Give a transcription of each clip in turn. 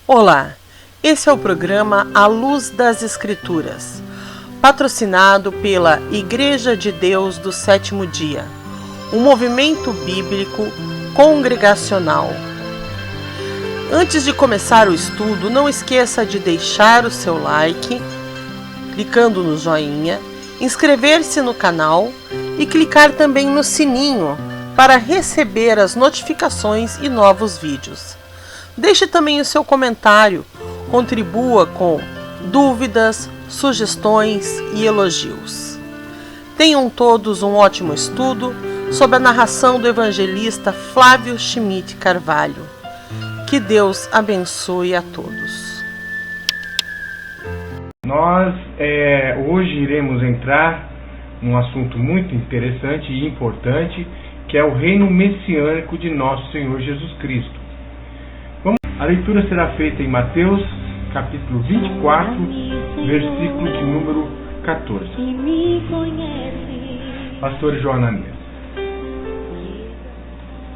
Olá, esse é o programa A Luz das Escrituras, patrocinado pela Igreja de Deus do Sétimo Dia, um movimento bíblico congregacional. Antes de começar o estudo, não esqueça de deixar o seu like, clicando no joinha, inscrever-se no canal e clicar também no sininho para receber as notificações e novos vídeos. Deixe também o seu comentário, contribua com dúvidas, sugestões e elogios. Tenham todos um ótimo estudo sob a narração do evangelista Flávio Schmidt Carvalho. Que Deus abençoe a todos. Nós hoje iremos entrar num assunto muito interessante e importante, que é o reino messiânico de nosso Senhor Jesus Cristo. A leitura será feita em Mateus, capítulo 24, versículo de número 14. Pastor João Ananias.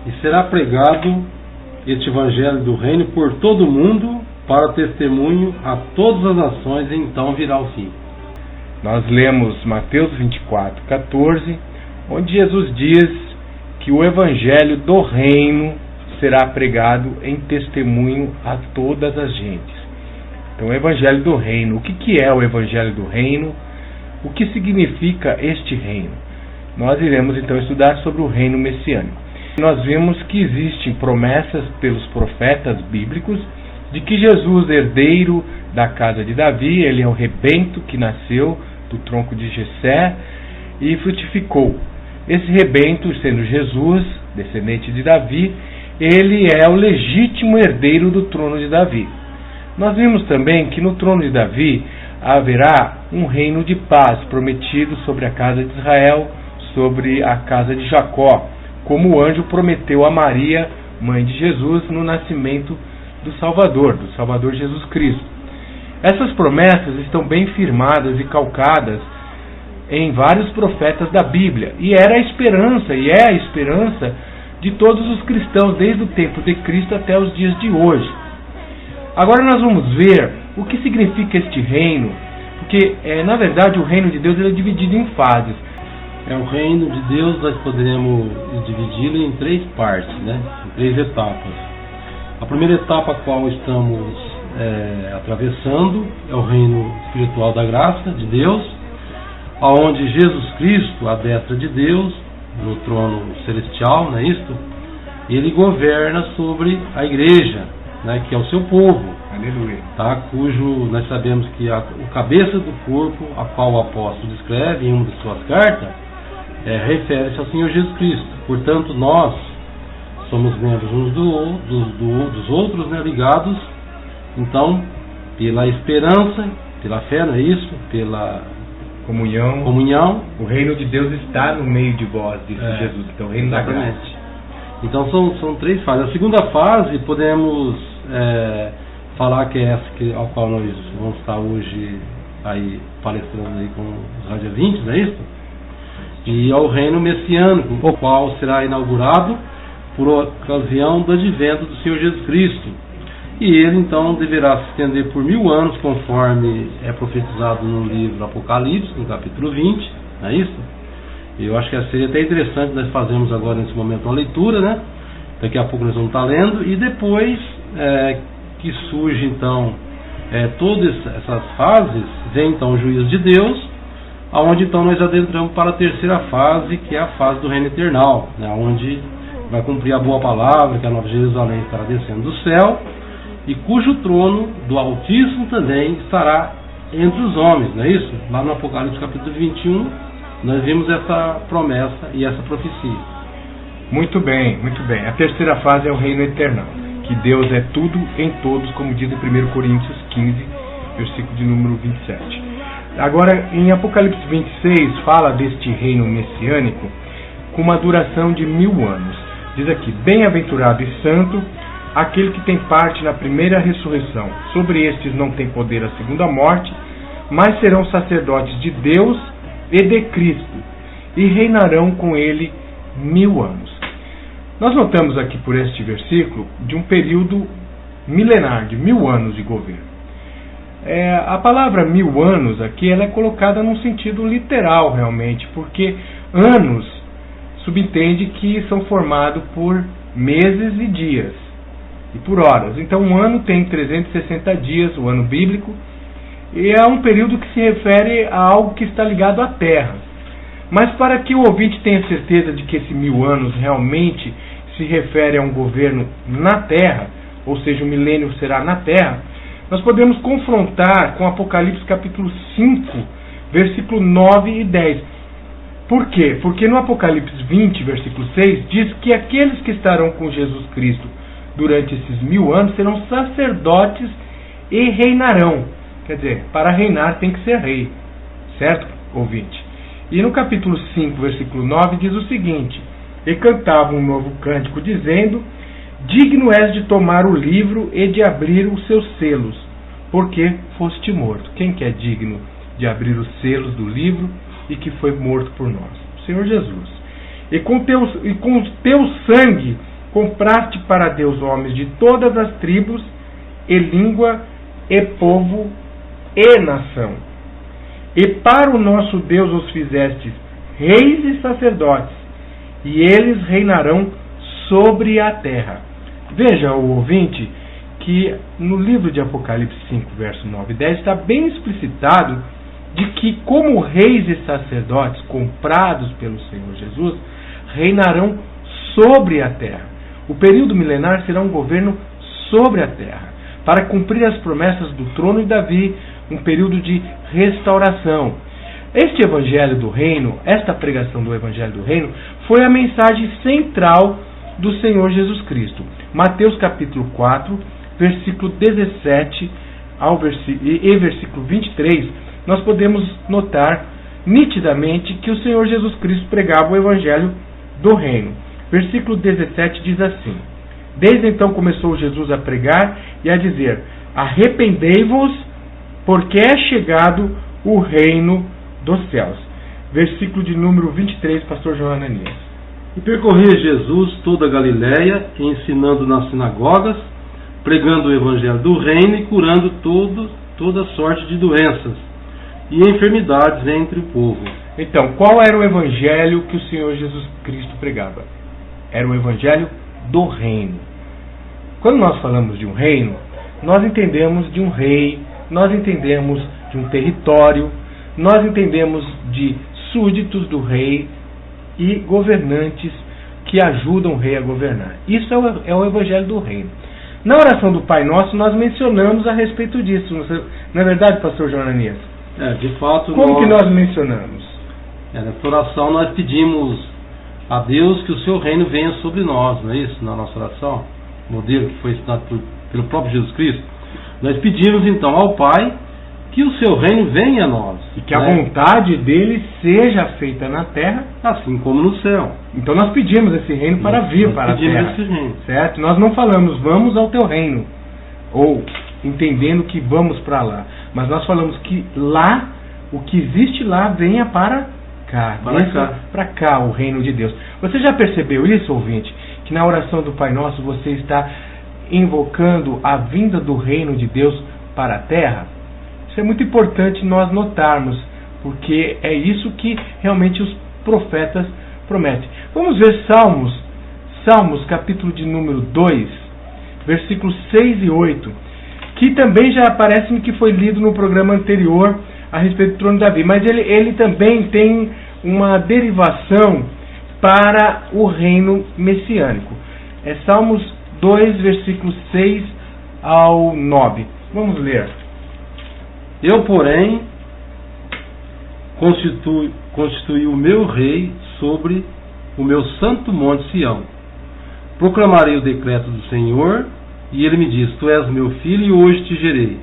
E será pregado este evangelho do reino por todo o mundo, para testemunho a todas as nações, e então virá o fim. Nós lemos Mateus 24, 14, onde Jesus diz que o evangelho do reino será pregado em testemunho a todas as gentes. Então, o evangelho do reino. O que é o evangelho do reino? O que significa este reino? Nós iremos então estudar sobre o reino messiânico. Nós vimos que existem promessas pelos profetas bíblicos de que Jesus, herdeiro da casa de Davi, ele é o rebento que nasceu do tronco de Jessé e frutificou. Esse rebento, sendo Jesus, descendente de Davi, ele é o legítimo herdeiro do trono de Davi. Nós vimos também que no trono de Davi haverá um reino de paz prometido sobre a casa de Israel, sobre a casa de Jacó, como o anjo prometeu a Maria, mãe de Jesus, no nascimento do Salvador Jesus Cristo. Essas promessas estão bem firmadas e calcadas em vários profetas da Bíblia, e era a esperança, e é a esperança de todos os cristãos, desde o tempo de Cristo até os dias de hoje. Agora nós vamos ver o que significa este reino, porque na verdade o reino de Deus ele é dividido em fases. O reino de Deus nós poderemos dividi-lo em três partes, em três etapas. A primeira etapa a qual estamos atravessando é o reino espiritual da graça de Deus, onde Jesus Cristo, à destra de Deus, no trono celestial, não é isto? Ele governa sobre a igreja, que é o seu povo. Aleluia. Cujo nós sabemos que o cabeça do corpo, a qual o apóstolo descreve em uma de suas cartas, refere-se ao Senhor Jesus Cristo. Portanto, nós somos membros uns dos outros, ligados, então, pela esperança, pela fé, não é isso? Pela comunhão. O reino de Deus está no meio de vós, disse Jesus. Então, o reino da graça. Então, são três fases. A segunda fase, podemos falar que é essa ao qual nós vamos estar hoje aí palestrando aí com os Rádio 20, não é isso? E é o reino messiânico, o qual será inaugurado por ocasião do advento do Senhor Jesus Cristo. E ele então deverá se estender por 1000 anos, conforme é profetizado no livro Apocalipse, no capítulo 20, não é isso? E eu acho que seria até interessante nós fazermos agora nesse momento uma leitura, Daqui a pouco nós vamos estar lendo, e depois que surge então todas essas fases, vem então o juízo de Deus, aonde então nós adentramos para a terceira fase, que é a fase do reino eternal, onde vai cumprir a boa palavra, que a Nova Jerusalém estará descendo do céu, e cujo trono do Altíssimo também estará entre os homens, não é isso? Lá no Apocalipse capítulo 21, nós vimos essa promessa e essa profecia. Muito bem, muito bem. A terceira fase é o reino eternal, que Deus é tudo em todos, como diz em 1 Coríntios 15, versículo de número 27. Agora, em Apocalipse 26, fala deste reino messiânico com uma duração de 1000 anos. Diz aqui: bem-aventurado e santo aquele que tem parte na primeira ressurreição. Sobre estes não tem poder a segunda morte, mas serão sacerdotes de Deus e de Cristo, e reinarão com ele 1000 anos. Nós notamos aqui por este versículo de um período milenar, de 1000 anos de governo. A palavra 1000 anos aqui ela é colocada num sentido literal realmente, porque anos subentende que são formados por meses e dias, e por horas. Então um ano tem 360 dias, o ano bíblico, e é um período que se refere a algo que está ligado à Terra. Mas para que o ouvinte tenha certeza de que esse 1000 anos realmente se refere a um governo na Terra, ou seja, o milênio será na Terra, nós podemos confrontar com Apocalipse capítulo 5, versículo 9 e 10. Por quê? Porque no Apocalipse 20, versículo 6, diz que aqueles que estarão com Jesus Cristo durante esses 1000 anos serão sacerdotes e reinarão. Quer dizer, para reinar tem que ser rei. Certo, ouvinte? E no capítulo 5, versículo 9, diz o seguinte: E cantavam um novo cântico, dizendo: Digno és de tomar o livro e de abrir os seus selos, porque foste morto. Quem que é digno de abrir os selos do livro e que foi morto por nós? O Senhor Jesus. E com teu sangue compraste para Deus homens de todas as tribos, e língua, e povo, e nação. E para o nosso Deus os fizestes reis e sacerdotes, e eles reinarão sobre a terra. Veja, o ouvinte, que no livro de Apocalipse 5, verso 9 e 10, está bem explicitado de que, como reis e sacerdotes comprados pelo Senhor Jesus, reinarão sobre a terra. O período milenar será um governo sobre a terra, para cumprir as promessas do trono de Davi, um período de restauração. Este evangelho do reino, esta pregação do evangelho do reino, foi a mensagem central do Senhor Jesus Cristo. Mateus capítulo 4, versículo 17 e versículo 23, nós podemos notar nitidamente que o Senhor Jesus Cristo pregava o evangelho do reino. Versículo 17 diz assim: Desde então começou Jesus a pregar e a dizer: Arrependei-vos, porque é chegado o reino dos céus. Versículo de número 23, pastor João Ananias. E percorria Jesus toda a Galiléia, ensinando nas sinagogas, pregando o evangelho do reino e curando toda sorte de doenças e enfermidades entre o povo. Então, qual era o evangelho que o Senhor Jesus Cristo pregava? Era o evangelho do reino. Quando nós falamos de um reino, nós entendemos de um rei, nós entendemos de um território, nós entendemos de súditos do rei e governantes que ajudam o rei a governar. Isso é o evangelho do reino. Na oração do Pai Nosso, nós mencionamos a respeito disso. Não é verdade, pastor João Ananias? De fato. Como que nós mencionamos? Nessa oração nós pedimos a Deus que o seu reino venha sobre nós, não é isso? Na nossa oração, modelo que foi ensinado pelo próprio Jesus Cristo. Nós pedimos então ao Pai que o seu reino venha a nós. E que a vontade dele seja feita na terra, assim como no céu. Então nós pedimos esse reino para vir para a terra. Esse reino. Certo? Nós não falamos, vamos ao teu reino, ou entendendo que vamos para lá. Mas nós falamos que lá, o que existe lá, venha para cá. Para cá o reino de Deus. Você já percebeu isso, ouvinte? Que na oração do Pai Nosso você está invocando a vinda do reino de Deus para a terra? Isso é muito importante nós notarmos, porque é isso que realmente os profetas prometem. Vamos ver Salmos capítulo de número 2, versículos 6 e 8, que também já parece-me que foi lido no programa anterior a respeito do trono de Davi, mas ele também tem uma derivação para o reino messiânico. É Salmos 2, versículos 6 ao 9. Vamos ler. Eu, porém, constituí o meu rei sobre o meu santo monte Sião. Proclamarei o decreto do Senhor, e ele me diz: Tu és meu filho, e hoje te gerei.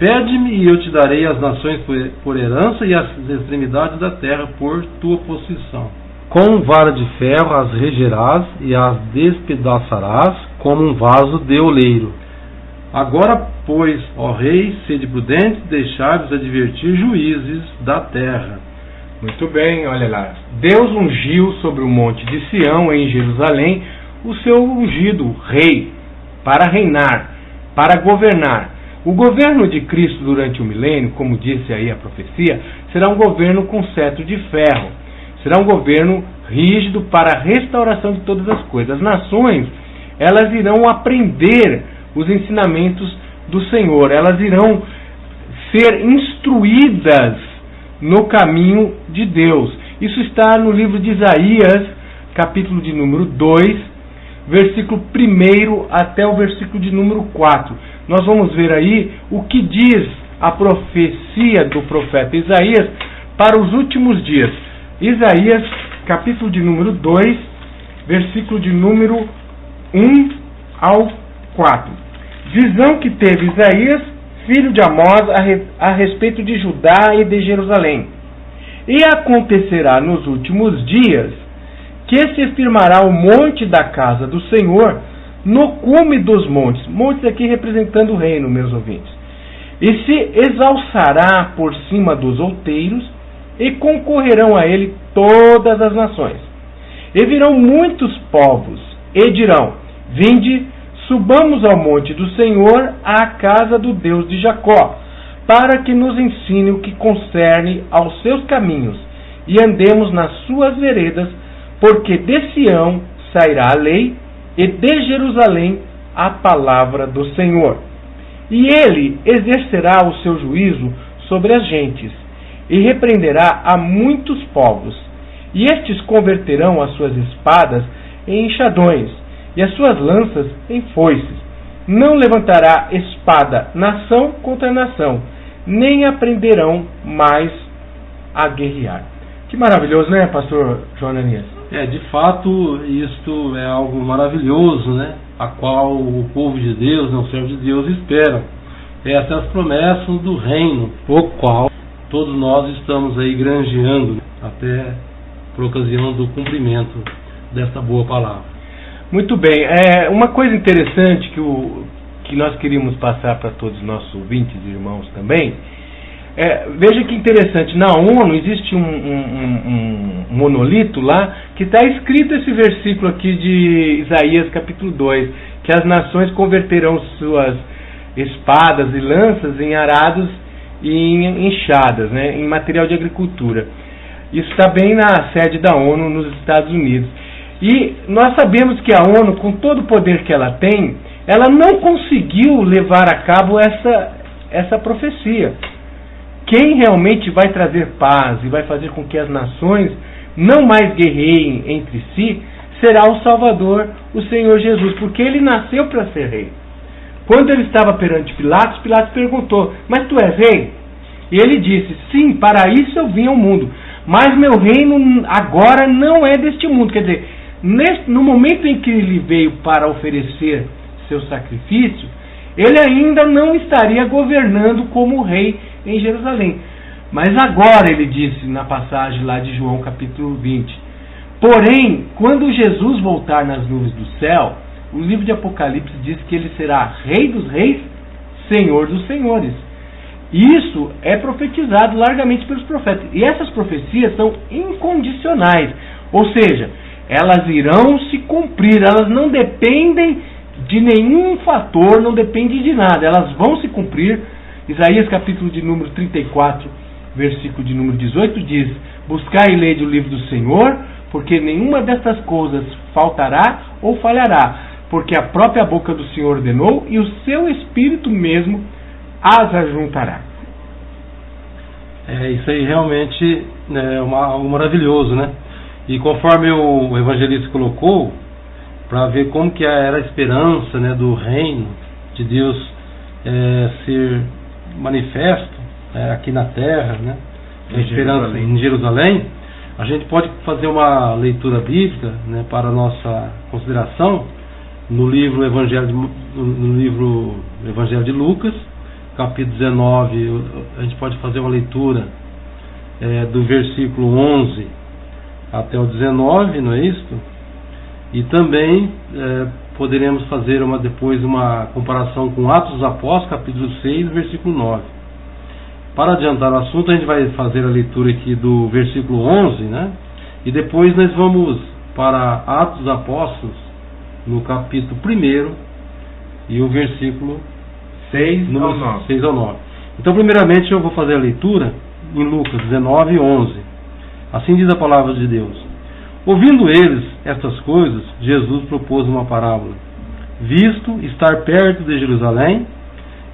Pede-me, e eu te darei as nações por herança, e as extremidades da terra por tua possessão. Com vara de ferro as regerás, e as despedaçarás como um vaso de oleiro. Agora, pois, ó rei, sede prudente, deixai-vos advertir juízes da terra. Muito bem, olha lá. Deus ungiu sobre o monte de Sião, em Jerusalém, o seu ungido rei, para reinar. para governar. O governo de Cristo durante o milênio, como disse aí a profecia, será um governo com cetro de ferro. Será um governo rígido para a restauração de todas as coisas. As nações, elas irão aprender os ensinamentos do Senhor. Elas irão ser instruídas no caminho de Deus. Isso está no livro de Isaías, capítulo de número 2, versículo 1 até o versículo de número 4. Nós vamos ver aí o que diz a profecia do profeta Isaías para os últimos dias. Isaías, capítulo de número 2, versículo de número 1 ao 4. Visão que teve Isaías, filho de Amós, a respeito de Judá e de Jerusalém. E acontecerá nos últimos dias que se firmará o monte da casa do Senhor no cume dos montes. Montes aqui representando o reino, meus ouvintes. E se exalçará por cima dos outeiros, e concorrerão a ele todas as nações. E virão muitos povos, e dirão: vinde, subamos ao monte do Senhor, à casa do Deus de Jacó, para que nos ensine o que concerne aos seus caminhos, e andemos nas suas veredas, porque de Sião sairá a lei, e de Jerusalém a palavra do Senhor. E ele exercerá o seu juízo sobre as gentes, e repreenderá a muitos povos, e estes converterão as suas espadas em enxadões, e as suas lanças em foices. Não levantará espada nação contra nação, nem aprenderão mais a guerrear. Que maravilhoso, né, pastor João Ananias? De fato, isto é algo maravilhoso, né? A qual o povo de Deus, o servo de Deus, espera. Essas são as promessas do reino, o qual todos nós estamos aí granjeando, até por ocasião do cumprimento desta boa palavra. Muito bem. Uma coisa interessante que nós queríamos passar para todos os nossos ouvintes e irmãos também, veja que interessante, na ONU existe um monolito lá, que está escrito esse versículo aqui de Isaías capítulo 2, que as nações converterão suas espadas e lanças em arados e em enxadas, né, em material de agricultura. Isso está bem na sede da ONU nos Estados Unidos. E nós sabemos que a ONU, com todo o poder que ela tem, ela não conseguiu levar a cabo essa profecia. Quem realmente vai trazer paz e vai fazer com que as nações não mais guerreiem entre si, será o Salvador, o Senhor Jesus, porque ele nasceu para ser rei. Quando ele estava perante Pilatos, Pilatos perguntou: mas tu és rei? E ele disse: sim, para isso eu vim ao mundo, mas meu reino agora não é deste mundo. Quer dizer, no momento em que ele veio para oferecer seu sacrifício, ele ainda não estaria governando como rei em Jerusalém. Mas agora, ele disse na passagem lá de João capítulo 20, porém, quando Jesus voltar nas nuvens do céu, o livro de Apocalipse diz que ele será rei dos reis, senhor dos senhores. Isso é profetizado largamente pelos profetas. E essas profecias são incondicionais. Ou seja, elas irão se cumprir. Elas não dependem de nenhum fator, não dependem de nada. Elas vão se cumprir. Isaías capítulo de número 34, versículo de número 18 diz: buscai e lede o livro do Senhor, porque nenhuma dessas coisas faltará ou falhará, porque a própria boca do Senhor ordenou, e o seu Espírito mesmo as ajuntará. Isso aí realmente é algo maravilhoso, né? E conforme o evangelista colocou, para ver como que era a esperança, né, do reino de Deus ser manifesto aqui na terra, né? A esperança em Jerusalém, a gente pode fazer uma leitura bíblica, né, para a nossa consideração no livro Evangelho de Lucas, capítulo 19. A gente pode fazer uma leitura do versículo 11 até o 19, não é isso? E também poderemos fazer depois uma comparação com Atos dos Apóstolos, capítulo 6, versículo 9. Para adiantar o assunto, a gente vai fazer a leitura aqui do versículo 11, né? E depois nós vamos para Atos dos Apóstolos, no capítulo 1 e o versículo 6 ao 9. 6 ao 9. Então, primeiramente, eu vou fazer a leitura em Lucas 19 e 11. Assim diz a palavra de Deus. Ouvindo eles estas coisas, Jesus propôs uma parábola, visto estar perto de Jerusalém,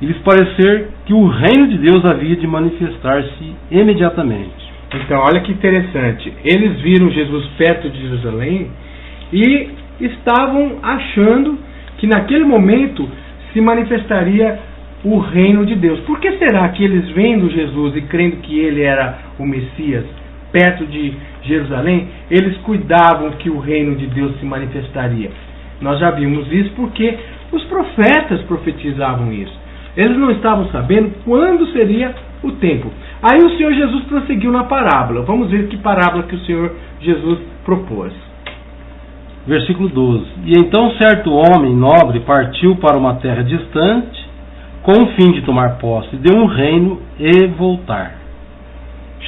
e lhes parecer que o reino de Deus havia de manifestar-se imediatamente. Então, olha que interessante. Eles viram Jesus perto de Jerusalém e estavam achando que naquele momento se manifestaria o reino de Deus. Por que será que eles vendo Jesus e crendo que ele era o Messias perto de Jerusalém, eles cuidavam que o reino de Deus se manifestaria? Nós já vimos isso porque os profetas profetizavam isso. Eles não estavam sabendo quando seria o tempo. Aí o Senhor Jesus prosseguiu na parábola. Vamos ver que parábola que o Senhor Jesus propôs. Versículo 12. E então certo homem nobre partiu para uma terra distante, com o fim de tomar posse de um reino e voltar.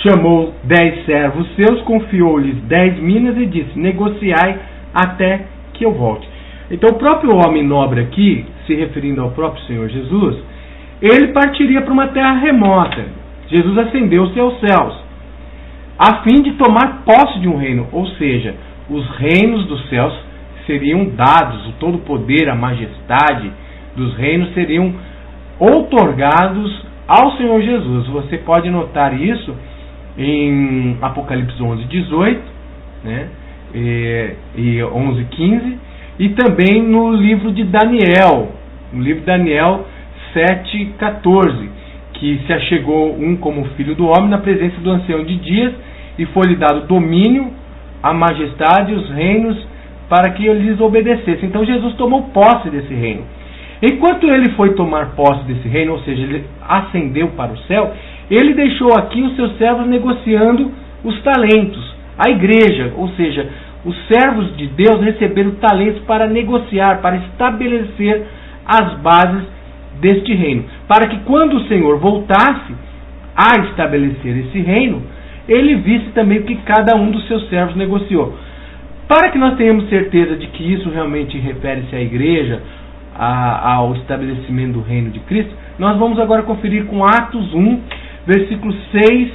Chamou 10 servos seus, confiou-lhes 10 minas e disse: negociai até que eu volte. Então o próprio homem nobre aqui, se referindo ao próprio Senhor Jesus, ele partiria para uma terra remota. Jesus ascendeu-se aos céus, a fim de tomar posse de um reino, ou seja, os reinos dos céus seriam dados, todo o poder, a majestade dos reinos seriam outorgados ao Senhor Jesus. Você pode notar isso em Apocalipse 11:18, né? E 11:15, e também no livro de Daniel, no livro de Daniel 7:14, que se achegou um como filho do homem na presença do ancião de dias, e foi-lhe dado domínio, a majestade e os reinos para que ele lhes obedecesse. Então Jesus tomou posse desse reino. Enquanto ele foi tomar posse desse reino, ou seja, ele ascendeu para o céu, ele deixou aqui os seus servos negociando os talentos. A igreja, ou seja, os servos de Deus receberam talentos para negociar, para estabelecer as bases deste reino, para que quando o Senhor voltasse a estabelecer esse reino, ele visse também o que cada um dos seus servos negociou. Para que nós tenhamos certeza de que isso realmente refere-se à igreja, ao estabelecimento do reino de Cristo, nós vamos agora conferir com Atos 1, versículo 6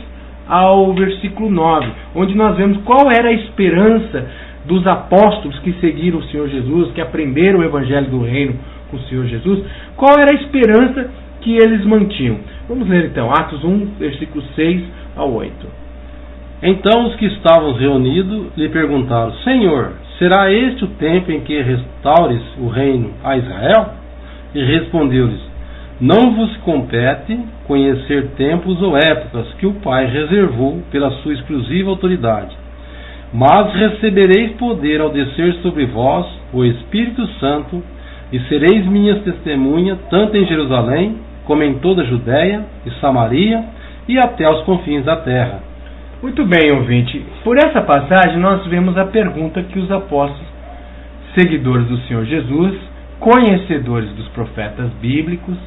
ao versículo 9, onde nós vemos qual era a esperança dos apóstolos que seguiram o Senhor Jesus, que aprenderam o evangelho do reino com o Senhor Jesus, qual era a esperança que eles mantinham. Vamos ler então, Atos 1, versículo 6 ao 8. Então os que estavam reunidos lhe perguntaram: Senhor, será este o tempo em que restaures o reino a Israel? E respondeu-lhes: Não vos compete conhecer tempos ou épocas que o Pai reservou pela sua exclusiva autoridade, mas recebereis poder ao descer sobre vós o Espírito Santo, e sereis minhas testemunhas tanto em Jerusalém como em toda a Judéia e Samaria e até os confins da terra. Muito bem, ouvinte. Por essa passagem nós vemos a pergunta que os apóstolos, seguidores do Senhor Jesus, conhecedores dos profetas bíblicos,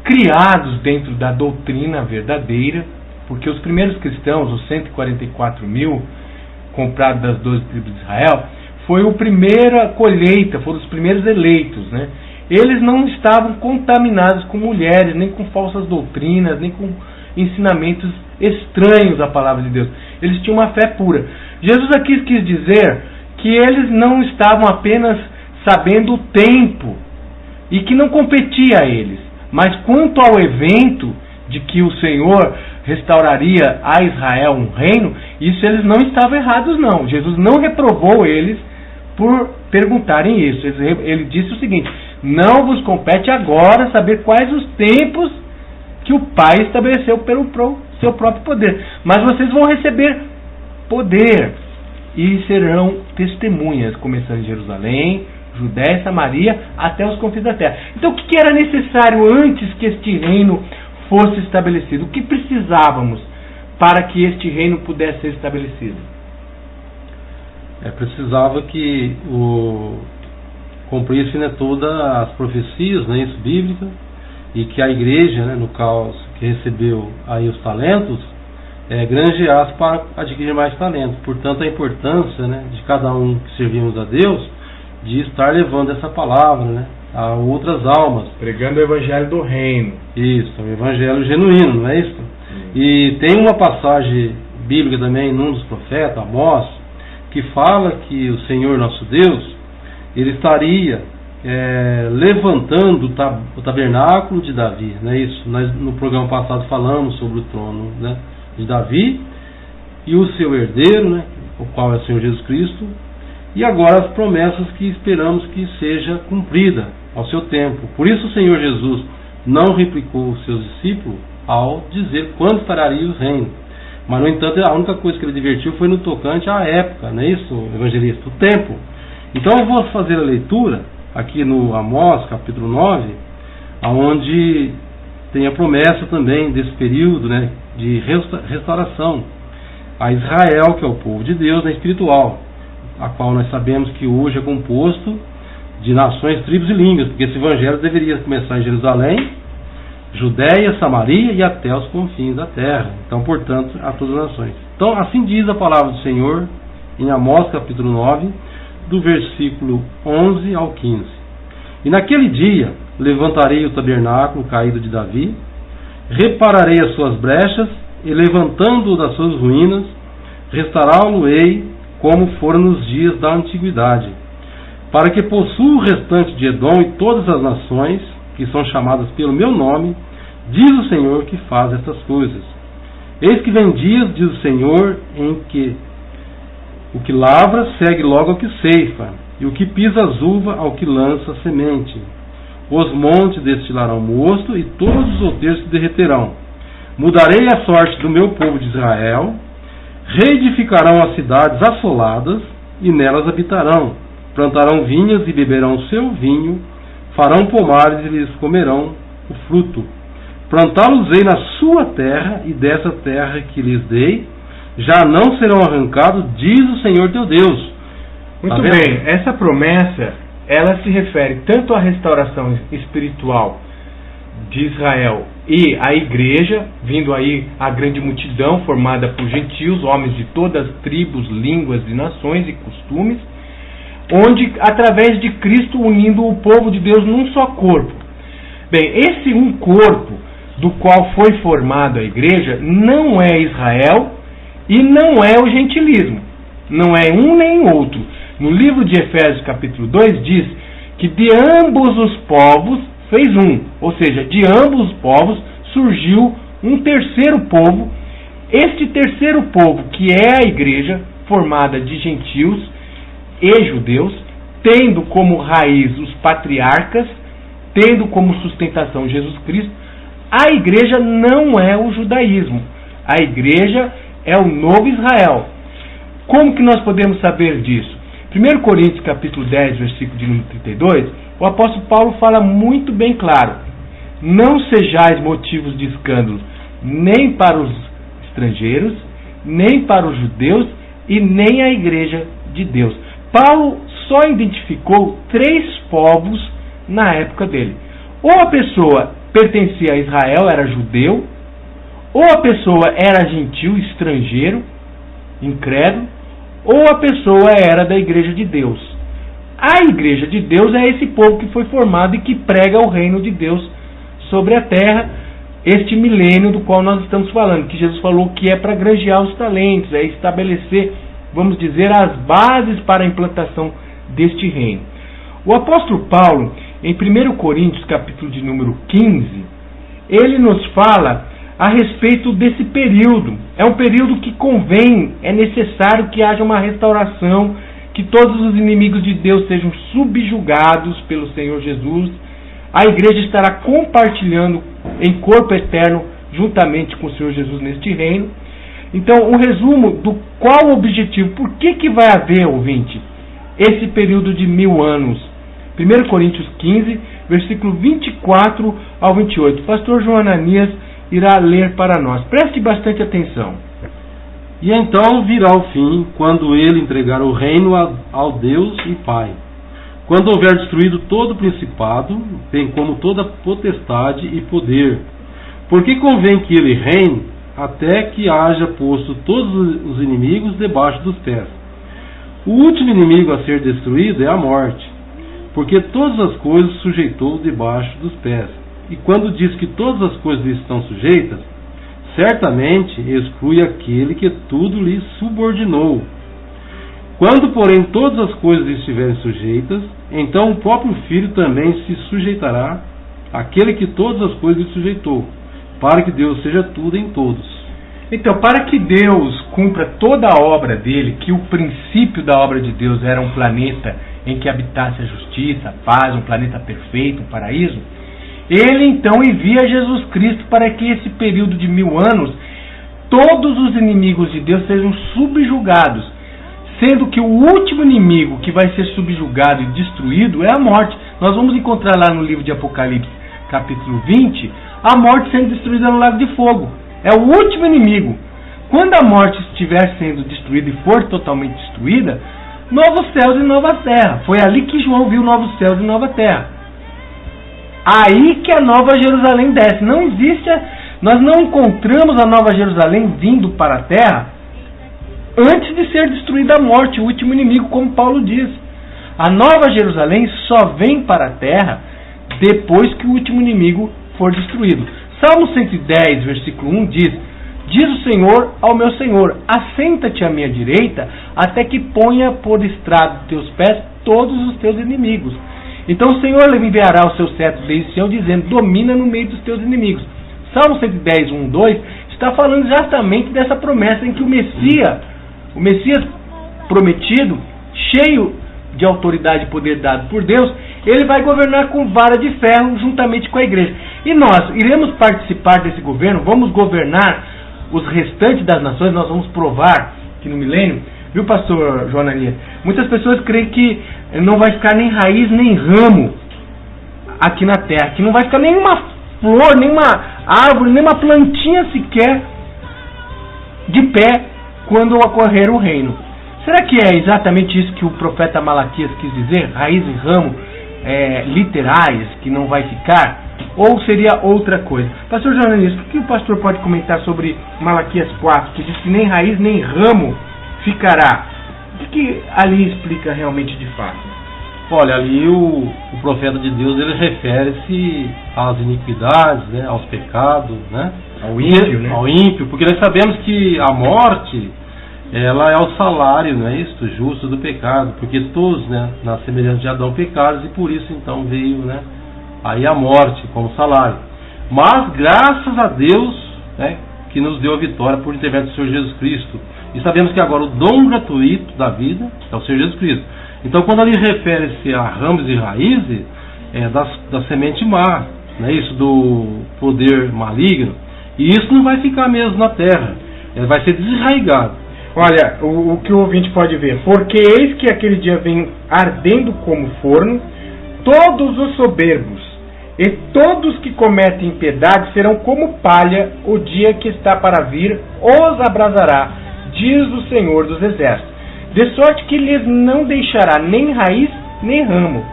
criados dentro da doutrina verdadeira, porque os primeiros cristãos, os 144 mil, comprados das 12 tribos de Israel, foi a primeira colheita, foram os primeiros eleitos, né? Eles não estavam contaminados com mulheres, nem com falsas doutrinas, nem com ensinamentos estranhos à palavra de Deus. Eles tinham uma fé pura. Jesus aqui quis dizer que eles não estavam apenas sabendo o tempo e que não competia a eles, mas quanto ao evento de que o Senhor restauraria a Israel um reino, isso eles não estavam errados não. Jesus não reprovou eles por perguntarem isso. Ele disse o seguinte: não vos compete agora saber quais os tempos que o Pai estabeleceu pelo seu próprio poder, mas vocês vão receber poder e serão testemunhas, começando em Jerusalém, Judéia e Samaria, até os confins da terra. Então o que era necessário antes que este reino fosse estabelecido? O que precisávamos para que este reino pudesse ser estabelecido? Precisava que cumprisse, né, todas as profecias, né, isso bíblicas, e que a igreja, né, no caso, que recebeu aí os talentos, granjeasse para adquirir mais talentos. Portanto, a importância, né, de cada um que servimos a Deus, de estar levando essa palavra, né, a outras almas. Pregando o evangelho do reino. Isso, o evangelho genuíno, não é isso? E tem uma passagem bíblica também, num dos profetas, Amós, que fala que o Senhor nosso Deus, ele estaria levantando o tabernáculo de Davi, não é isso? Nós no programa passado falamos sobre o trono, né, de Davi e o seu herdeiro, né, o qual é o Senhor Jesus Cristo, e agora as promessas que esperamos que seja cumprida ao seu tempo. Por isso o Senhor Jesus não replicou os seus discípulos ao dizer quando estaria o reino. Mas, no entanto, a única coisa que ele divertiu foi no tocante à época, não é isso, evangelista? O tempo. Então eu vou fazer a leitura aqui no Amós, capítulo 9, onde tem a promessa também desse período, né, de restauração a Israel, que é o povo de Deus, né, espiritual, a qual nós sabemos que hoje é composto de nações, tribos e línguas, porque esse evangelho deveria começar em Jerusalém, Judéia, Samaria e até os confins da terra. Então, portanto, a todas as nações. Então, assim diz a palavra do Senhor em Amós capítulo 9, do versículo 11 ao 15. E naquele dia levantarei o tabernáculo caído de Davi, repararei as suas brechas, e levantando-o das suas ruínas, restaurá-lo-ei como foram nos dias da antiguidade, para que possua o restante de Edom e todas as nações que são chamadas pelo meu nome, diz o Senhor que faz estas coisas. Eis que vem dias, diz o Senhor, em que o que lavra segue logo ao que ceifa, e o que pisa as uvas ao que lança a semente. Os montes destilarão mosto, e todos os outeiros se derreterão. Mudarei a sorte do meu povo de Israel, reedificarão as cidades assoladas, e nelas habitarão. Plantarão vinhas e beberão o seu vinho, farão pomares e lhes comerão o fruto. Plantá-los-ei na sua terra, e dessa terra que lhes dei, já não serão arrancados, diz o Senhor teu Deus. Muito bem, essa promessa, ela se refere tanto à restauração espiritual de Israel e à igreja, vindo aí a grande multidão formada por gentios, homens de todas as tribos, línguas e nações e costumes, onde, através de Cristo, unindo o povo de Deus num só corpo. Bem, esse um corpo do qual foi formada a igreja não é Israel e não é o gentilismo. Não é um nem outro. No livro de Efésios capítulo 2 diz que de ambos os povos fez um. Ou seja, de ambos os povos surgiu um terceiro povo. Este terceiro povo, que é a igreja, formada de gentios e judeus, tendo como raiz os patriarcas, tendo como sustentação Jesus Cristo. A igreja não é o judaísmo. A igreja é o novo Israel. Como que nós podemos saber disso? 1 Coríntios capítulo 10, versículo de número 32, o apóstolo Paulo fala muito bem claro: não sejais motivos de escândalo nem para os estrangeiros, nem para os judeus e nem a igreja de Deus. Paulo só identificou 3 povos na época dele. Ou a pessoa pertencia a Israel, era judeu, ou a pessoa era gentil, estrangeiro, incrédulo, ou a pessoa era da igreja de Deus. A igreja de Deus é esse povo que foi formado e que prega o reino de Deus sobre a terra, este milênio do qual nós estamos falando, que Jesus falou que é para granjear os talentos, é estabelecer, vamos dizer, as bases para a implantação deste reino. O apóstolo Paulo, em 1 Coríntios, capítulo de número 15, ele nos fala a respeito desse período. É um período que convém, é necessário que haja uma restauração, que todos os inimigos de Deus sejam subjugados pelo Senhor Jesus. A igreja estará compartilhando em corpo eterno juntamente com o Senhor Jesus neste reino. Então, um resumo do qual o objetivo, por que vai haver, ouvinte, esse período de 1000 anos. 1 Coríntios 15, versículo 24 ao 28. Pastor João Ananias irá ler para nós. Preste bastante atenção. E então virá o fim, quando ele entregar o reino ao Deus e Pai. Quando houver destruído todo o principado, bem como toda potestade e poder. Porque convém que ele reine, até que haja posto todos os inimigos debaixo dos pés. O último inimigo a ser destruído é a morte, porque todas as coisas sujeitou debaixo dos pés. E quando diz que todas as coisas lhe estão sujeitas, certamente exclui aquele que tudo lhe subordinou. Quando, porém, todas as coisas lhe estiverem sujeitas, então o próprio Filho também se sujeitará àquele que todas as coisas lhe sujeitou, para que Deus seja tudo em todos. Então, para que Deus cumpra toda a obra dele, que o princípio da obra de Deus era um planeta em que habitasse a justiça, a paz, um planeta perfeito, um paraíso, ele então envia Jesus Cristo para que esse período de 1000 anos, todos os inimigos de Deus sejam subjugados, sendo que o último inimigo que vai ser subjugado e destruído é a morte. Nós vamos encontrar lá no livro de Apocalipse, capítulo 20, a morte sendo destruída no lago de fogo. É o último inimigo. Quando a morte estiver sendo destruída e for totalmente destruída, novos céus e nova terra. Foi ali que João viu novos céus e nova terra. Aí que a Nova Jerusalém desce. Não existe, nós não encontramos a Nova Jerusalém vindo para a terra antes de ser destruída a morte, o último inimigo, como Paulo diz. A Nova Jerusalém só vem para a terra depois que o último inimigo for destruído. Salmo 110, versículo 1 diz: diz o Senhor ao meu Senhor, assenta-te à minha direita, até que ponha por estrado de teus pés todos os teus inimigos. Então o Senhor lhe enviará o seu cetro desde Sião, dizendo: domina no meio dos teus inimigos. Salmo 110, 1, 2 está falando exatamente dessa promessa em que o Messias prometido, cheio de autoridade e poder dado por Deus, ele vai governar com vara de ferro juntamente com a igreja. E nós iremos participar desse governo, vamos governar os restantes das nações, nós vamos provar que no milênio, viu, pastor João Ananias? Muitas pessoas creem que não vai ficar nem raiz nem ramo aqui na terra, que não vai ficar nenhuma flor, nenhuma árvore, nenhuma plantinha sequer de pé quando ocorrer o reino. Será que é exatamente isso que o profeta Malaquias quis dizer? Raiz e ramo literais que não vai ficar? Ou seria outra coisa? Pastor João Ananias, o que o pastor pode comentar sobre Malaquias 4, que diz que nem raiz nem ramo ficará? O que ali explica realmente de fato? Olha, ali o profeta de Deus, ele refere-se às iniquidades, né, aos pecados, né? Ao ímpio, né? Ao ímpio, porque nós sabemos que a morte, ela é o salário, não é isso? Justo do pecado, porque todos, né, na semelhança de Adão pecados, e por isso então veio, né, aí a morte como salário. Mas graças a Deus, né, que nos deu a vitória por intermédio do Senhor Jesus Cristo. E sabemos que agora o dom gratuito da vida é o Senhor Jesus Cristo. Então quando ele refere-se a ramos e raízes, da semente má, não é isso? Do poder maligno. E isso não vai ficar mesmo na terra, ele vai ser desarraigado. Olha, o que o ouvinte pode ver: porque eis que aquele dia vem ardendo como forno, todos os soberbos e todos que cometem impiedade serão como palha, o dia que está para vir os abrasará, diz o Senhor dos Exércitos, de sorte que lhes não deixará nem raiz nem ramo.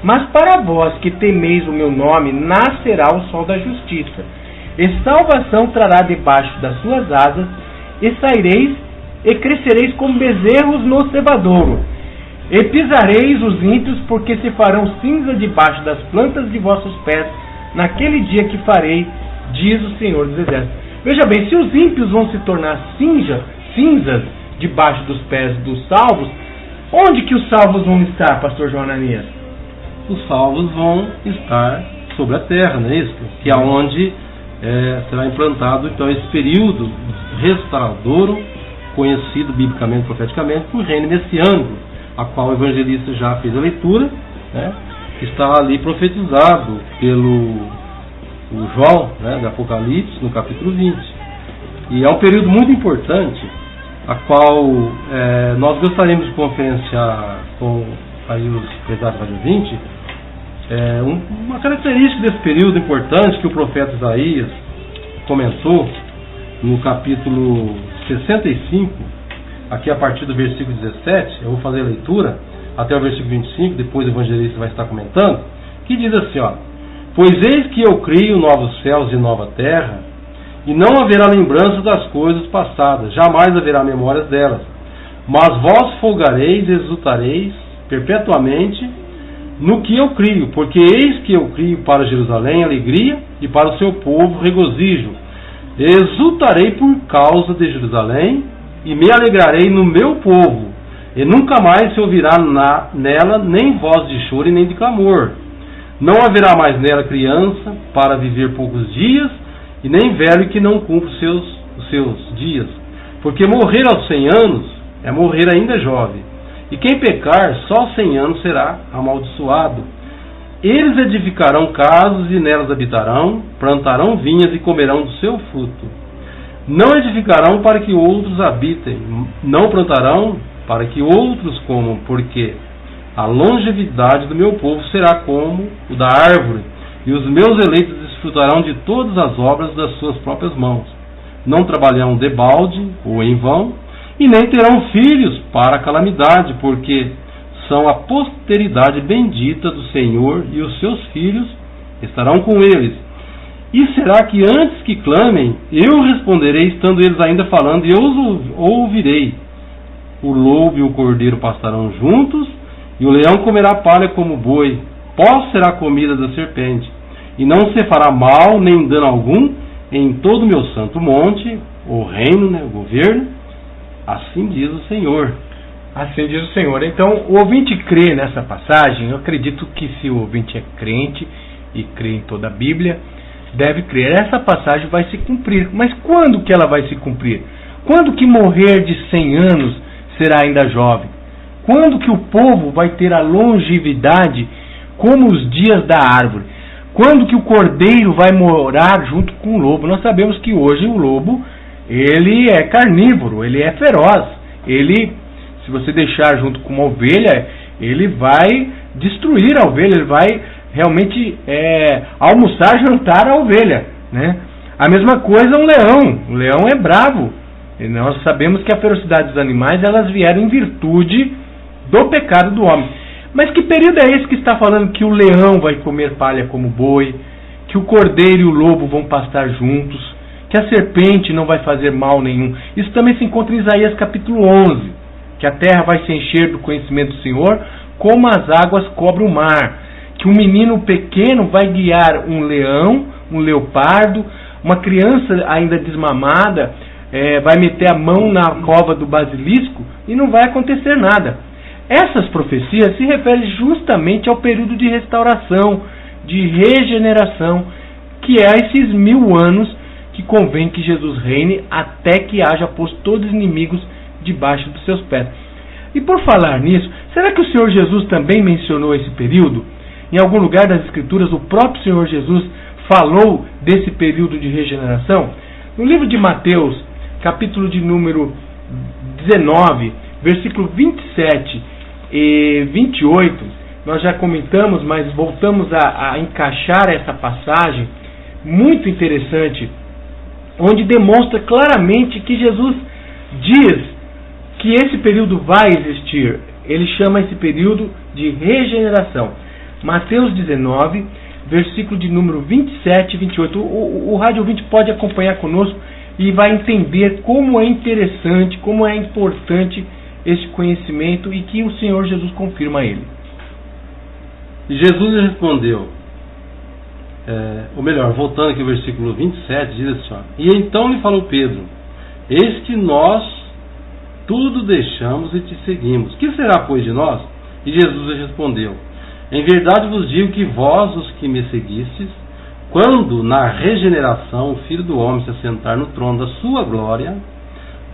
Mas para vós que temeis o meu nome, nascerá o sol da justiça, e salvação trará debaixo das suas asas, e saireis e crescereis como bezerros no cevadouro, e pisareis os ímpios, porque se farão cinza debaixo das plantas de vossos pés, naquele dia que farei, diz o Senhor dos Exércitos. Veja bem, se os ímpios vão se tornar cinzas debaixo dos pés dos salvos, onde que os salvos vão estar, pastor João Ananias? Os salvos vão estar sobre a terra, não é isso? Que é onde será implantado então esse período restauradouro, conhecido biblicamente, profeticamente, por reino messiânico, a qual o evangelista já fez a leitura, né? Está ali profetizado pelo João, né, do Apocalipse, no capítulo 20. E é um período muito importante, a qual nós gostaríamos de conferenciar com aí os prezados Rádio 20, uma característica desse período importante que o profeta Isaías comentou no capítulo 65, aqui a partir do versículo 17, eu vou fazer a leitura até o versículo 25, depois o evangelista vai estar comentando, que diz assim, ó: pois eis que eu crio novos céus e nova terra, e não haverá lembrança das coisas passadas, jamais haverá memórias delas, mas vós folgareis e exultareis perpetuamente, no que eu crio, porque eis que eu crio para Jerusalém alegria e para o seu povo regozijo. Exultarei por causa de Jerusalém e me alegrarei no meu povo, e nunca mais se ouvirá nela nem voz de choro e nem de clamor. Não haverá mais nela criança para viver poucos dias, e nem velho que não cumpra os seus dias. Porque morrer aos 100 anos é morrer ainda jovem, e quem pecar só aos 100 anos será amaldiçoado. Eles edificarão casas e nelas habitarão, plantarão vinhas e comerão do seu fruto. Não edificarão para que outros habitem, não plantarão para que outros comam, porque a longevidade do meu povo será como o da árvore, e os meus eleitos desfrutarão de todas as obras das suas próprias mãos. Não trabalharão debalde ou em vão, e nem terão filhos para a calamidade, porque são a posteridade bendita do Senhor, e os seus filhos estarão com eles. E será que antes que clamem, eu responderei, estando eles ainda falando, e eu os ouvirei. O lobo e o cordeiro pastarão juntos, e o leão comerá palha como boi. Pó será comida da serpente, e não se fará mal nem dano algum em todo o meu santo monte, o reino, o governo. Assim diz o Senhor. Assim diz o Senhor. Então, o ouvinte crê nessa passagem. Eu acredito que se o ouvinte é crente e crê em toda a Bíblia, deve crer. Essa passagem vai se cumprir. Mas quando que ela vai se cumprir? Quando que morrer de 100 anos será ainda jovem? Quando que o povo vai ter a longevidade como os dias da árvore? Quando que o cordeiro vai morar junto com o lobo? Nós sabemos que hoje o lobo, ele é carnívoro, ele é feroz. Ele, se você deixar junto com uma ovelha, ele vai destruir a ovelha, ele vai realmente almoçar, jantar a ovelha, né? A mesma coisa um leão. O leão é bravo. E nós sabemos que a ferocidade dos animais, elas vieram em virtude do pecado do homem. Mas que período é esse que está falando que o leão vai comer palha como boi, que o cordeiro e o lobo vão pastar juntos, que a serpente não vai fazer mal nenhum? Isso também se encontra em Isaías capítulo 11, que a terra vai se encher do conhecimento do Senhor, como as águas cobrem o mar, que um menino pequeno vai guiar um leão, um leopardo, uma criança ainda desmamada vai meter a mão na cova do basilisco e não vai acontecer nada. Essas profecias se referem justamente ao período de restauração, de regeneração, que é esses 1000 anos que convém que Jesus reine até que haja posto todos os inimigos debaixo dos seus pés. E por falar nisso, será que o Senhor Jesus também mencionou esse período? Em algum lugar das Escrituras o próprio Senhor Jesus falou desse período de regeneração? No livro de Mateus, capítulo de número 19, versículo 27 e 28, nós já comentamos, mas voltamos a encaixar essa passagem muito interessante, onde demonstra claramente que Jesus diz que esse período vai existir. Ele chama esse período de regeneração. Mateus 19, versículo de número 27 e 28. O rádio ouvinte pode acompanhar conosco e vai entender como é interessante, como é importante esse conhecimento e que o Senhor Jesus confirma a ele. Jesus respondeu, ou melhor, voltando aqui ao versículo 27, diz assim, e então lhe falou Pedro, eis que nós tudo deixamos e te seguimos. Que será, pois, de nós? E Jesus lhe respondeu, em verdade vos digo que vós, os que me seguistes, quando na regeneração o Filho do Homem se assentar no trono da sua glória,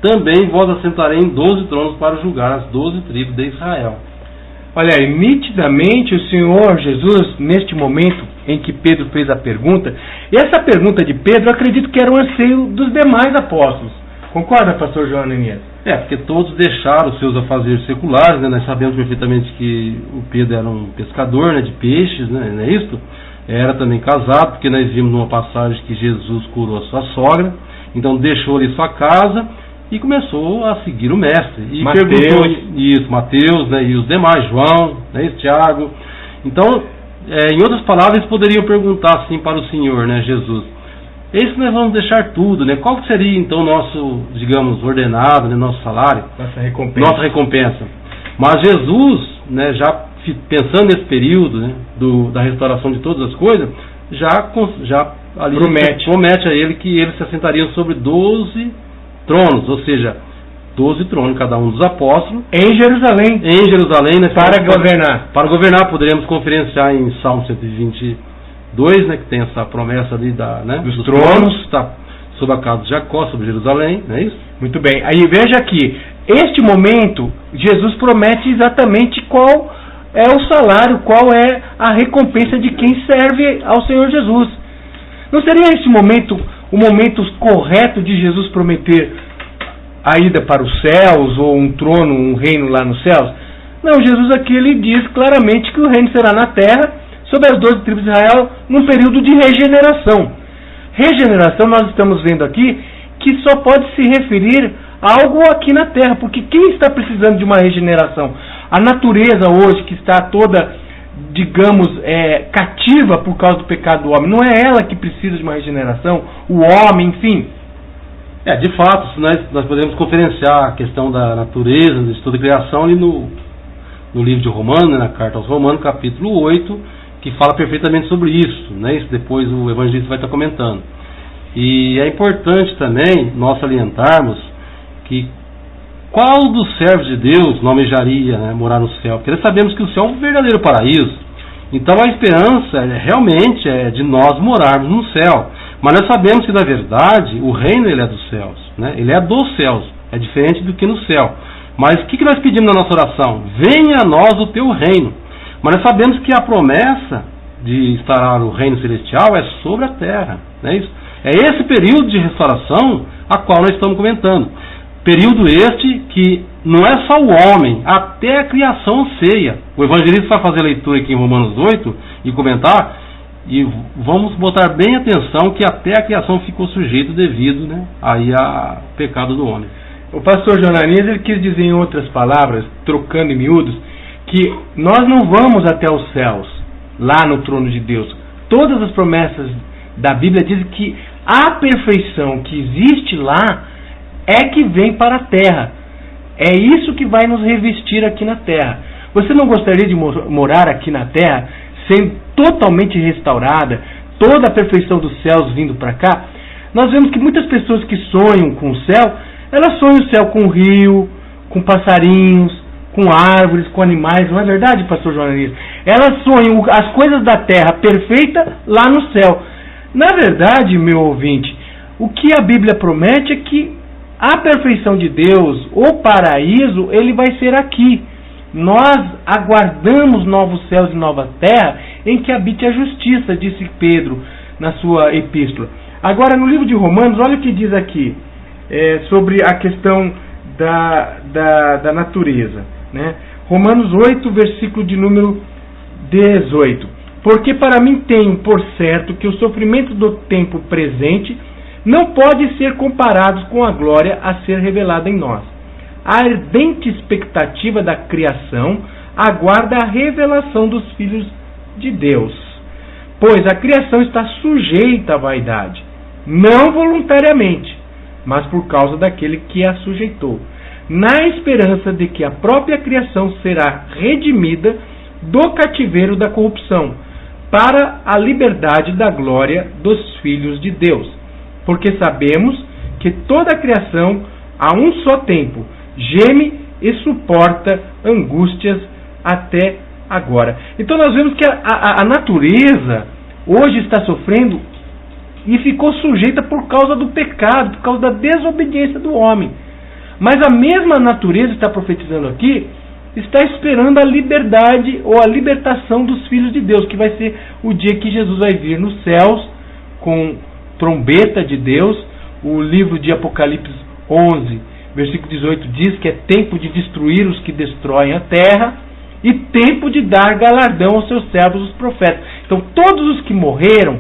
também vós assentarei em 12 tronos para julgar as 12 tribos de Israel. Olha aí, nitidamente o Senhor Jesus, neste momento em que Pedro fez a pergunta, e essa pergunta de Pedro, eu acredito que era um anseio dos demais apóstolos. Concorda, pastor João Ananias? Porque todos deixaram os seus afazeres seculares, né? Nós sabemos perfeitamente que o Pedro era um pescador, né, de peixes, né, não é isso? Era também casado, porque nós vimos numa passagem que Jesus curou a sua sogra, então deixou ali sua casa e começou a seguir o mestre. E perguntou isso, Mateus, né, e os demais, João, né, Tiago. Então, em outras palavras, poderiam perguntar assim para o Senhor, né, Jesus, eis que nós vamos deixar tudo, né? Qual seria então o nosso, digamos, ordenado, né, nosso salário? Nossa recompensa. Mas Jesus, né, já pensando nesse período, né, da restauração de todas as coisas, já ali promete a ele que eles se assentariam sobre 12 tronos, ou seja, 12 tronos, cada um dos apóstolos. Em Jerusalém. Né, Para governar. Poderíamos conferenciar em Salmo 122, né, que tem essa promessa ali dos tronos, está sobre a casa de Jacó, sobre Jerusalém, não é isso? Muito bem. Aí veja aqui, este momento, Jesus promete exatamente qual é o salário, qual é a recompensa de quem serve ao Senhor Jesus. Não seria esse momento o momento correto de Jesus prometer a ida para os céus, ou um trono, um reino lá nos céus? Não, Jesus aqui ele diz claramente que o reino será na terra, sobre as 12 tribos de Israel, num período de regeneração. Regeneração, nós estamos vendo aqui, que só pode se referir a algo aqui na terra, porque quem está precisando de uma regeneração? A natureza hoje, que está toda, digamos, cativa por causa do pecado do homem, não é ela que precisa de uma regeneração? O homem, enfim. De fato, nós podemos conferenciar a questão da natureza, do estudo da criação, ali no livro de Romanos, na carta aos Romanos, capítulo 8, que fala perfeitamente sobre isso, né? Isso depois o evangelista vai estar comentando. E é importante também nós salientarmos que qual dos servos de Deus não almejaria, né, morar no céu? Porque nós sabemos que o céu é um verdadeiro paraíso. Então a esperança realmente é de nós morarmos no céu. Mas nós sabemos que na verdade o reino ele é dos céus, né? Ele é dos céus, é diferente do que no céu. Mas o que nós pedimos na nossa oração? Venha a nós o teu reino. Mas nós sabemos que a promessa de instaurar o reino celestial é sobre a terra, não é isso? É esse período de restauração a qual nós estamos comentando. Período este que não é só o homem, até a criação anseia. O evangelista vai fazer a leitura aqui em Romanos 8 e comentar, e vamos botar bem atenção que até a criação ficou sujeito devido, né, aí ao pecado do homem. O pastor Jonanias, ele quis dizer em outras palavras, trocando em miúdos, que nós não vamos até os céus, lá no trono de Deus. Todas as promessas da Bíblia dizem que a perfeição que existe lá é que vem para a terra. É isso que vai nos revestir aqui na terra. Você não gostaria de morar aqui na terra, sendo totalmente restaurada, toda a perfeição dos céus vindo para cá? Nós vemos que muitas pessoas que sonham com o céu, elas sonham o céu com rio, com passarinhos, com árvores, com animais. Não é verdade, pastor Joanias? Elas sonham as coisas da terra perfeita lá no céu. Na verdade, meu ouvinte, o que a Bíblia promete é que a perfeição de Deus, o paraíso, ele vai ser aqui. Nós aguardamos novos céus e nova terra em que habite a justiça, disse Pedro na sua epístola. Agora, no livro de Romanos, olha o que diz aqui sobre a questão da natureza, né? Romanos 8, versículo de número 18. Porque para mim tenho por certo que o sofrimento do tempo presente não pode ser comparado com a glória a ser revelada em nós. A ardente expectativa da criação aguarda a revelação dos filhos de Deus. Pois a criação está sujeita à vaidade, não voluntariamente, mas por causa daquele que a sujeitou, na esperança de que a própria criação será redimida do cativeiro da corrupção, para a liberdade da glória dos filhos de Deus. Porque sabemos que toda a criação, a um só tempo, geme e suporta angústias até agora. Então nós vemos que a natureza hoje está sofrendo e ficou sujeita por causa do pecado, por causa da desobediência do homem. Mas a mesma natureza, está profetizando aqui, está esperando a liberdade ou a libertação dos filhos de Deus, que vai ser o dia que Jesus vai vir nos céus com trombeta de Deus. O livro de Apocalipse 11, versículo 18 diz que é tempo de destruir os que destroem a terra e tempo de dar galardão aos seus servos, os profetas. Então todos os que morreram,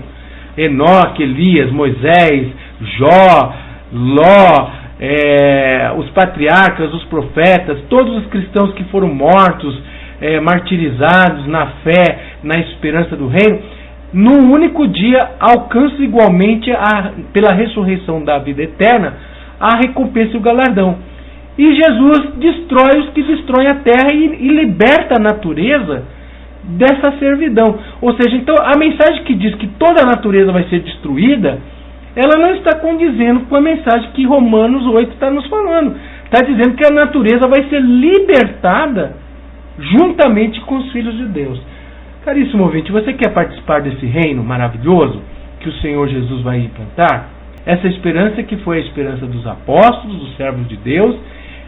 Enoque, Elias, Moisés, Jó, Ló, os patriarcas, os profetas, todos os cristãos que foram mortos, martirizados na fé, na esperança do reino, num único dia alcançam igualmente, pela ressurreição da vida eterna, a recompensa e o galardão. E Jesus destrói os que destroem a terra e liberta a natureza dessa servidão. Ou seja, então a mensagem que diz que toda a natureza vai ser destruída, ela não está condizendo com a mensagem que Romanos 8 está nos falando. Está dizendo que a natureza vai ser libertada juntamente com os filhos de Deus. Caríssimo ouvinte, você quer participar desse reino maravilhoso que o Senhor Jesus vai implantar? Essa esperança que foi a esperança dos apóstolos, dos servos de Deus,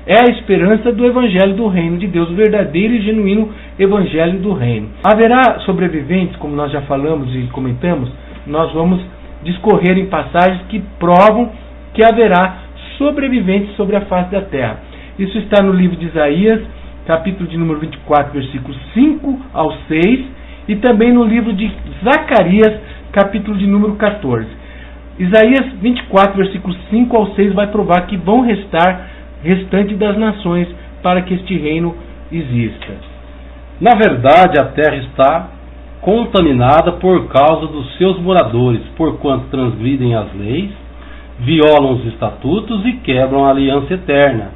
é a esperança do Evangelho do Reino de Deus, o verdadeiro e genuíno Evangelho do Reino. Haverá sobreviventes, como nós já falamos e comentamos, nós vamos discorrer em passagens que provam que haverá sobreviventes sobre a face da terra. Isso está no livro de Isaías, capítulo de número 24, versículos 5 ao 6, e também no livro de Zacarias, capítulo de número 14. Isaías 24, versículos 5 ao 6 vai provar que vão restar restante das nações para que este reino exista. Na verdade, a terra está contaminada por causa dos seus moradores, porquanto transgridem as leis, violam os estatutos e quebram a aliança eterna.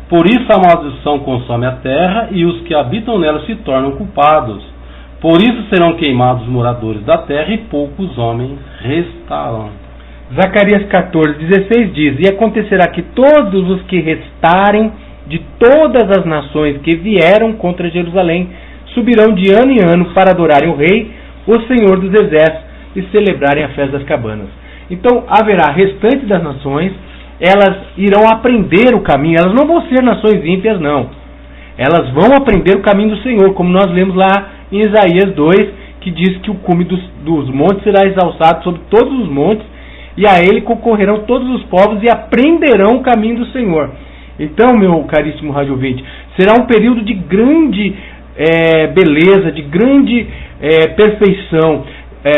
Por isso a maldição consome a terra e os que habitam nela se tornam culpados. Por isso serão queimados os moradores da terra e poucos homens restarão. Zacarias 14, 16 diz: E acontecerá que todos os que restarem de todas as nações que vieram contra Jerusalém subirão de ano em ano para adorarem o Rei, o Senhor dos Exércitos, e celebrarem a festa das cabanas. Então haverá restante das nações, elas irão aprender o caminho, elas não vão ser nações ímpias, não. Elas vão aprender o caminho do Senhor, como nós lemos lá em Isaías 2, que diz que o cume dos montes será exalçado sobre todos os montes, e a ele concorrerão todos os povos e aprenderão o caminho do Senhor. Então, meu caríssimo rádio ouvinte, será um período de grande beleza, de grande perfeição.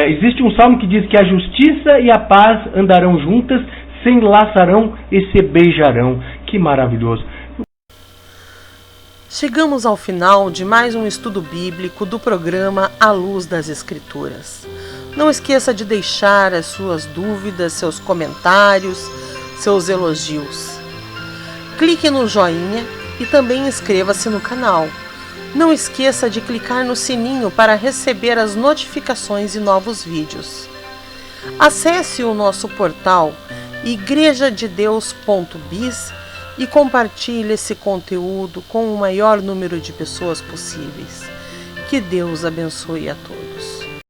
Existe um salmo que diz que a justiça e a paz andarão juntas, se enlaçarão e se beijarão. Que maravilhoso! Chegamos ao final de mais um estudo bíblico do programa A Luz das Escrituras. Não esqueça de deixar as suas dúvidas, seus comentários, seus elogios. Clique no joinha e também inscreva-se no canal. Não esqueça de clicar no sininho para receber as notificações e novos vídeos. Acesse o nosso portal igrejadedeus.biz e compartilhe esse conteúdo com o maior número de pessoas possíveis. Que Deus abençoe a todos.